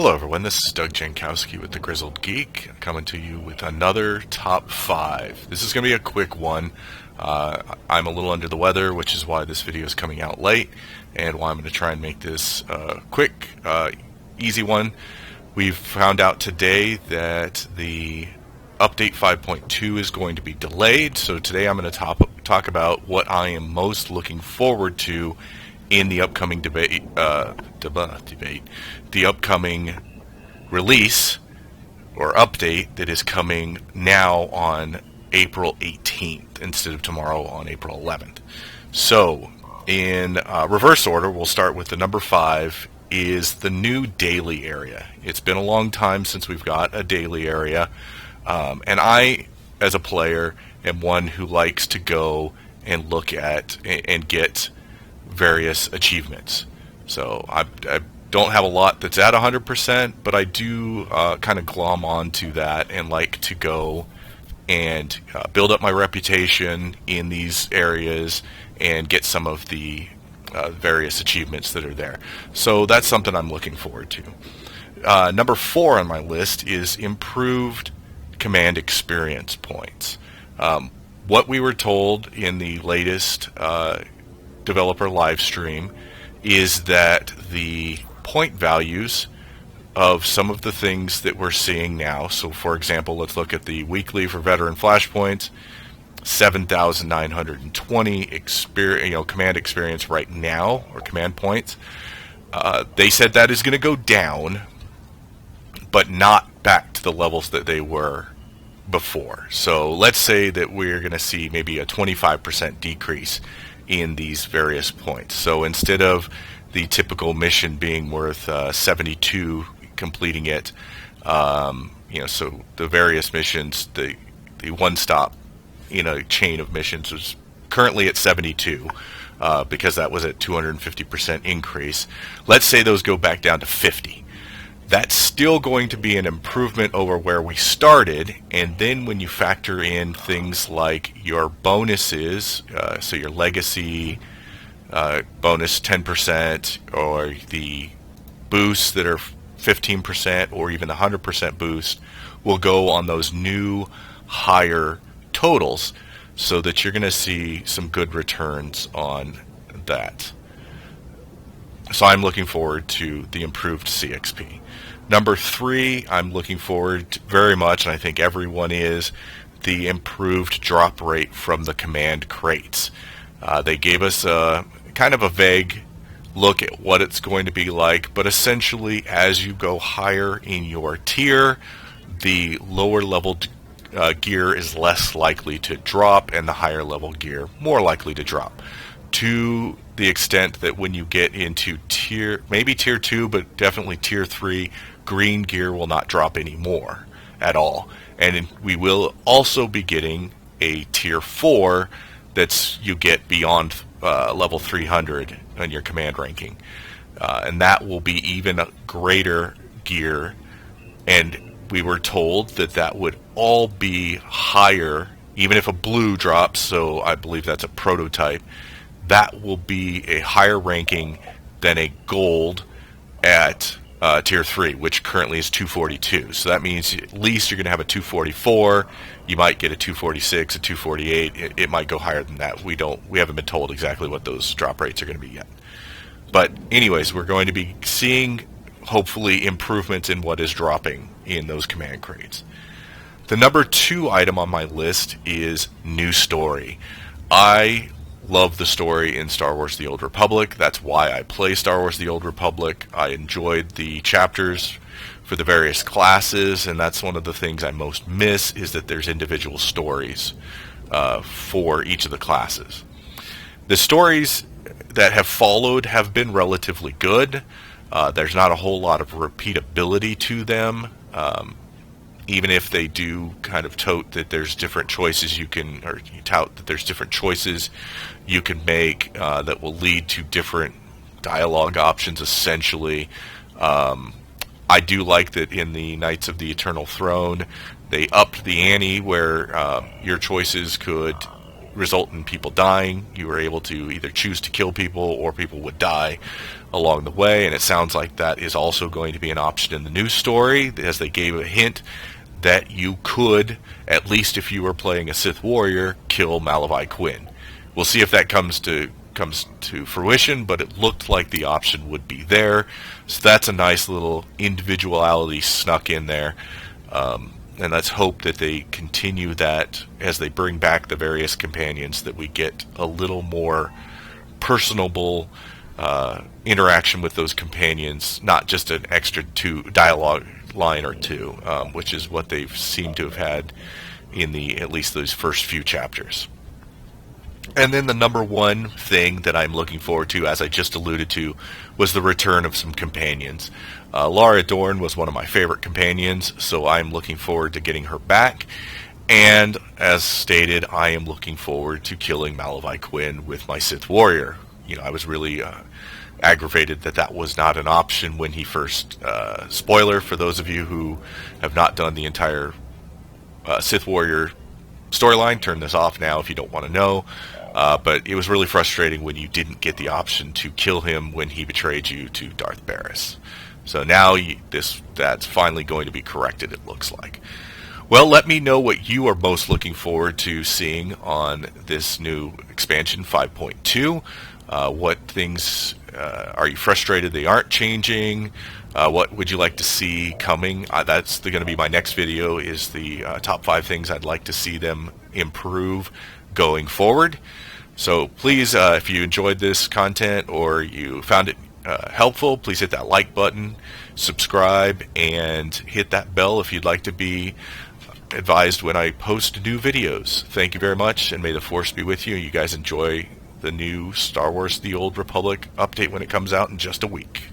Hello everyone, this is Doug Jankowski with The Grizzled Geek, coming to you with another Top 5. This is going to be a quick one. I'm a little under the weather, which is why this video is coming out late, and why I'm going to try and make this quick, easy one. We've found out today that the update 5.2 is going to be delayed, so today I'm going to talk about what I am most looking forward to in the upcoming the upcoming release or update that is coming now on April 18th instead of tomorrow on April 11th. So in reverse order, we'll start with the number 5 is the new daily area. It's been a long time since we've got a daily area, and I, as a player, am one who likes to go and look at and get various achievements. So I don't have a lot that's at 100%, but I do kind of glom onto that and like to go and build up my reputation in these areas and get some of the various achievements that are there. So that's something I'm looking forward to. Number 4 on my list is improved command experience points. What we were told in the latest developer live stream is that the point values of some of the things that we're seeing now, so for example, let's look at the weekly for veteran flashpoints, 7,920 command experience right now, or command points. They said that is going to go down, but not back to the levels that they were before. So let's say that we're going to see maybe a 25% decrease in these various points. So instead of the typical mission being worth 72 completing it, so the various missions, the one-stop chain of missions was currently at 72 because that was a 250% increase. Let's say those go back down to 50. That's still going to be an improvement over where we started, and then when you factor in things like your bonuses, so your legacy bonus 10%, or the boosts that are 15%, or even the 100% boost, will go on those new higher totals, so that you're going to see some good returns on that. So I'm looking forward to the improved CXP. Number 3, I'm looking forward to very much, and I think everyone is, the improved drop rate from the command crates. They gave us a kind of a vague look at what it's going to be like, but essentially as you go higher in your tier, the lower level gear is less likely to drop, and the higher level gear more likely to drop. To the extent that when you get into maybe tier 2, but definitely tier 3, green gear will not drop anymore at all. And we will also be getting a tier 4 that's you get beyond level 300 on your command ranking. And that will be even a greater gear. And we were told that that would all be higher, even if a blue drops, so I believe that's a prototype. That will be a higher ranking than a gold at tier 3, which currently is 242. So that means at least you're going to have a 244. You might get a 246, a 248. It might go higher than that. We haven't been told exactly what those drop rates are going to be yet. But anyways, we're going to be seeing hopefully improvements in what is dropping in those command crates. The number 2 item on my list is new story. I love the story in Star Wars The Old Republic. That's why I play Star Wars The Old Republic. I enjoyed the chapters for the various classes, and that's one of the things I most miss, is that there's individual stories for each of the classes. The stories that have followed have been relatively good. There's not a whole lot of repeatability to them. Even if they do kind of tote that there's different choices you tout that there's different choices you can make that will lead to different dialogue options, essentially. I do like that in the Knights of the Eternal Throne, they upped the ante where your choices could result in people dying. You were able to either choose to kill people or people would die along the way, and it sounds like that is also going to be an option in the new story, as they gave a hint that you could, at least if you were playing a Sith warrior, kill Malavai Quinn. We'll see if that comes to fruition, but it looked like the option would be there. So that's a nice little individuality snuck in there. And let's hope that they continue that as they bring back the various companions, that we get a little more personable interaction with those companions, not just an extra dialogue line or two, which is what they've seemed to have had in at least those first few chapters. And then the number one thing that I'm looking forward to, as I just alluded to, was the return of some companions. Elara Dorn was one of my favorite companions, so I'm looking forward to getting her back. And as stated, I am looking forward to killing Malavai Quinn with my Sith warrior. I was really aggravated that was not an option when he first... spoiler for those of you who have not done the entire Sith warrior storyline, turn this off now if you don't want to know. But it was really frustrating when you didn't get the option to kill him when he betrayed you to Darth Barris. So now that's finally going to be corrected, it looks like. Well, let me know what you are most looking forward to seeing on this new expansion 5.2. What things are you frustrated they aren't changing? What would you like to see coming? That's going to be my next video, is the top 5 things I'd like to see them improve going forward. So please, if you enjoyed this content or you found it helpful, please hit that like button, subscribe, and hit that bell if you'd like to be advised when I post new videos. Thank you very much, and may the Force be with you. You guys enjoy the new Star Wars The Old Republic update when it comes out in just a week.